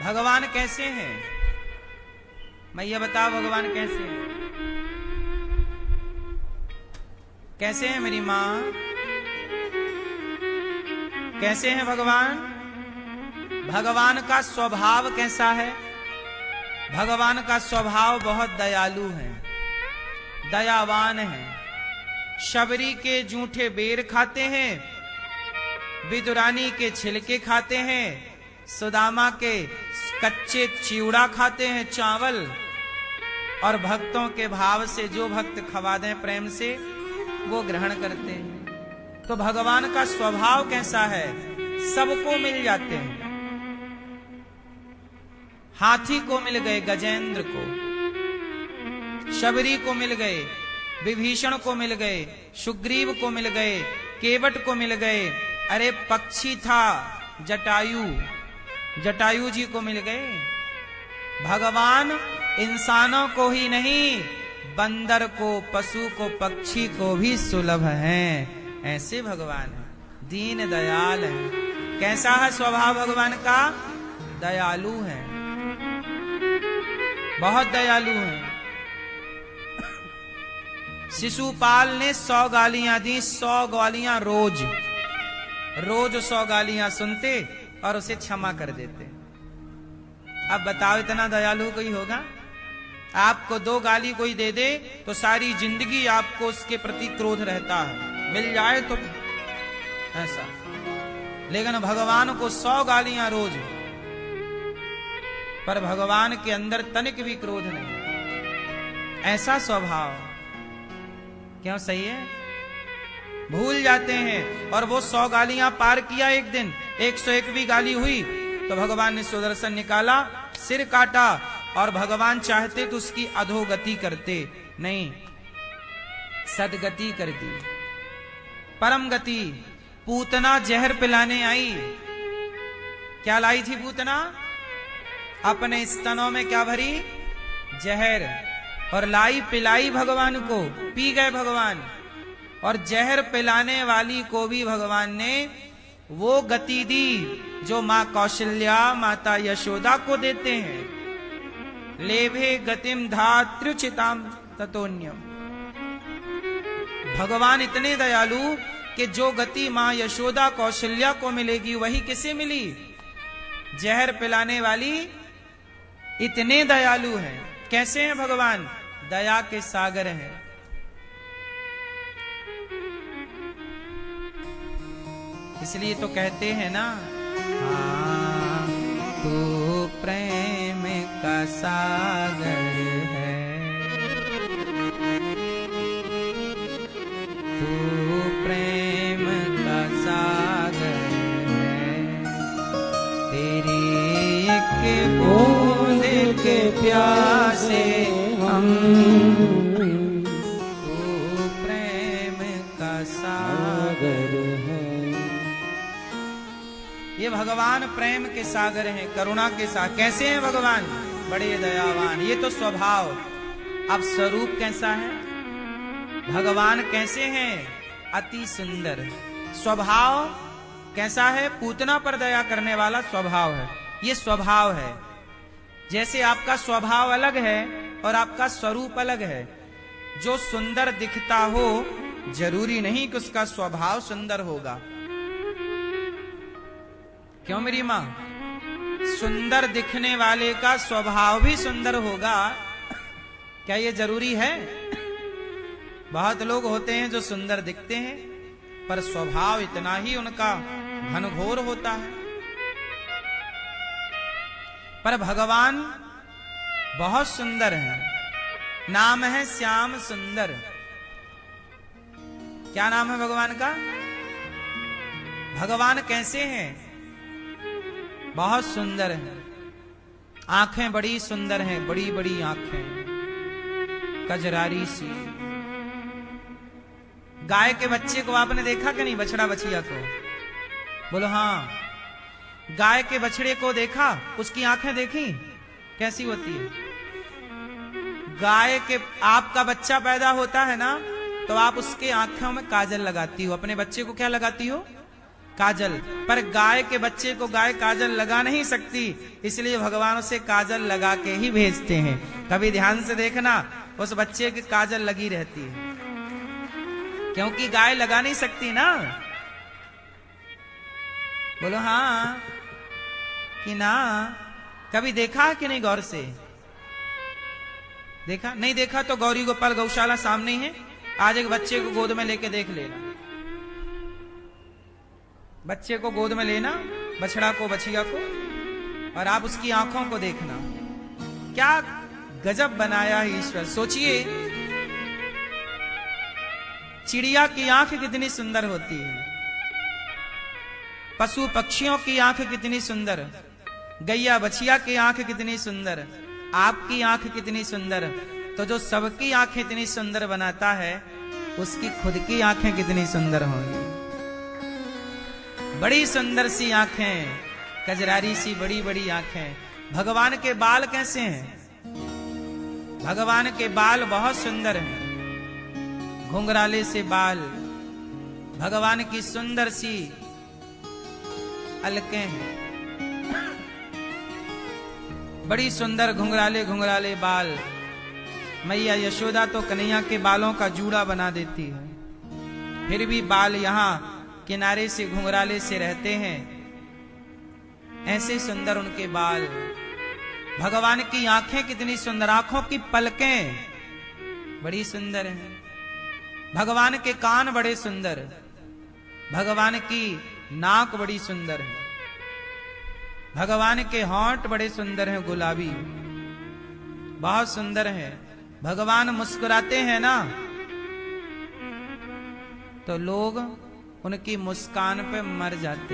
भगवान कैसे हैं? मैया बताओ भगवान कैसे हैं? कैसे हैं मेरी मां? कैसे हैं भगवान? भगवान का स्वभाव कैसा है? भगवान का स्वभाव बहुत दयालु है, दयावान है। शबरी के जूठे बेर खाते हैं, विदुरानी के छिलके खाते हैं, सुदामा के कच्चे चिवड़ा खाते हैं, चावल। और भक्तों के भाव से जो भक्त खवा दें प्रेम से वो ग्रहण करते हैं। तो भगवान का स्वभाव कैसा है? सबको मिल जाते हैं। हाथी को मिल गए, गजेंद्र को, शबरी को मिल गए, विभीषण को मिल गए, सुग्रीव को मिल गए, केवट को मिल गए। अरे पक्षी था जटायु, जटायु जी को मिल गए। भगवान इंसानों को ही नहीं, बंदर को, पशु को, पक्षी को भी सुलभ हैं। ऐसे भगवान है, दीन दयाल है। कैसा है स्वभाव भगवान का? दयालु है, बहुत दयालु है। शिशुपाल ने 100 गालियां दी, 100 गालियां रोज, रोज 100 गालियां सुनते और उसे क्षमा कर देते। अब बताओ इतना दयालु कोई होगा? आपको 2 गाली कोई दे दे तो सारी जिंदगी आपको उसके प्रति क्रोध रहता है, मिल जाए तो ऐसा। लेकिन भगवान को 100 गालियां रोज, पर भगवान के अंदर तनिक भी क्रोध नहीं। ऐसा स्वभाव क्यों? सही है, भूल जाते हैं। और वो 100 गालियां पार किया एक दिन, 101वीं गाली हुई तो भगवान ने सुदर्शन निकाला, सिर काटा। और भगवान चाहते तो उसकी अधोगति करते, नहीं, सदगति कर दी, परम गति। पूतना जहर पिलाने आई। क्या लाई थी पूतना? अपने स्तनों में क्या भरी? जहर। और लाई, पिलाई भगवान को, पी गए भगवान। और जहर पिलाने वाली को भी भगवान ने वो गति दी जो मां कौशल्या, माता यशोदा को देते हैं। लेभे गतिम धात्रुचिताम ततोन्यम। भगवान इतने दयालु कि जो गति मां यशोदा, कौशल्या को मिलेगी वही किसे मिली? जहर पिलाने वाली। इतने दयालु हैं। कैसे हैं भगवान? दया के सागर हैं। इसलिए तो कहते हैं ना, हाँ तू प्रेम का सागर है, तू प्रेम का सागर है, तेरी एक बूंद के प्यासे हम, तू प्रेम का सागर है। ये भगवान प्रेम के सागर हैं, करुणा के सागर। कैसे हैं भगवान? बड़े दयावान। ये तो स्वभाव। अब स्वरूप कैसा है? भगवान कैसे हैं? अति सुंदर। स्वभाव कैसा है? पूतना पर दया करने वाला स्वभाव है। ये स्वभाव है। जैसे आपका स्वभाव अलग है और आपका स्वरूप अलग है। जो सुंदर दिखता हो जरूरी नहीं कि उसका स्वभाव सुंदर होगा। क्यों मेरी मां? सुंदर दिखने वाले का स्वभाव भी सुंदर होगा, क्या ये जरूरी है? बहुत लोग होते हैं जो सुंदर दिखते हैं पर स्वभाव इतना ही उनका घनघोर होता है। पर भगवान बहुत सुंदर हैं। नाम है श्याम सुंदर। क्या नाम है भगवान का? भगवान कैसे हैं? बहुत सुंदर है। आंखें बड़ी सुंदर हैं, बड़ी बड़ी आंखें, कजरारी सी। गाय के बच्चे को आपने देखा कि नहीं? बछड़ा बछिया को बोलो हाँ। गाय के बछड़े को देखा? उसकी आंखें देखी कैसी होती है? गाय के, आपका बच्चा पैदा होता है ना तो आप उसके आंखों में काजल लगाती हो। अपने बच्चे को क्या लगाती हो? काजल, पर गाय के बच्चे को गाय काजल लगा नहीं सकती, इसलिए भगवान उसे काजल लगा के ही भेजते हैं। कभी ध्यान से देखना, उस बच्चे की काजल लगी रहती है, क्योंकि गाय लगा नहीं सकती ना। बोलो हाँ कि ना? कभी देखा कि नहीं? गौर से देखा? नहीं देखा तो गौरी गोपाल गौशाला सामने ही है, आज एक बच्चे को गोद में लेके देख लेना। बच्चे को गोद में लेना, बछड़ा को, बछिया को, और आप उसकी आंखों को देखना, क्या गजब बनाया है ईश्वर। सोचिए, चिड़िया की आंख कितनी सुंदर होती है, पशु पक्षियों की आंख कितनी सुंदर, गैया बछिया की आंख कितनी सुंदर, आपकी आंख कितनी सुंदर। तो जो सबकी आंखें इतनी सुंदर बनाता है, उसकी खुद की आंखें कितनी सुंदर होंगी। बड़ी सुंदर सी आंखें, कजरारी सी बड़ी बड़ी आंखें। भगवान के बाल कैसे हैं? भगवान के बाल बहुत सुंदर हैं, घुंघराले से बाल। भगवान की सुंदर सी अलकें हैं, बड़ी सुंदर घुंघराले घुंघराले बाल। मैया यशोदा तो कन्हैया के बालों का जूड़ा बना देती है, फिर भी बाल यहाँ किनारे से घुंघराले से रहते हैं, ऐसे सुंदर उनके बाल। भगवान की आंखें कितनी सुंदर, आंखों की पलकें बड़ी सुंदर हैं। भगवान के कान बड़े सुंदर, भगवान की नाक बड़ी सुंदर है, भगवान के होंठ बड़े सुंदर हैं, गुलाबी, बहुत सुंदर है। भगवान मुस्कुराते हैं ना, तो लोग उनकी मुस्कान पे मर जाते।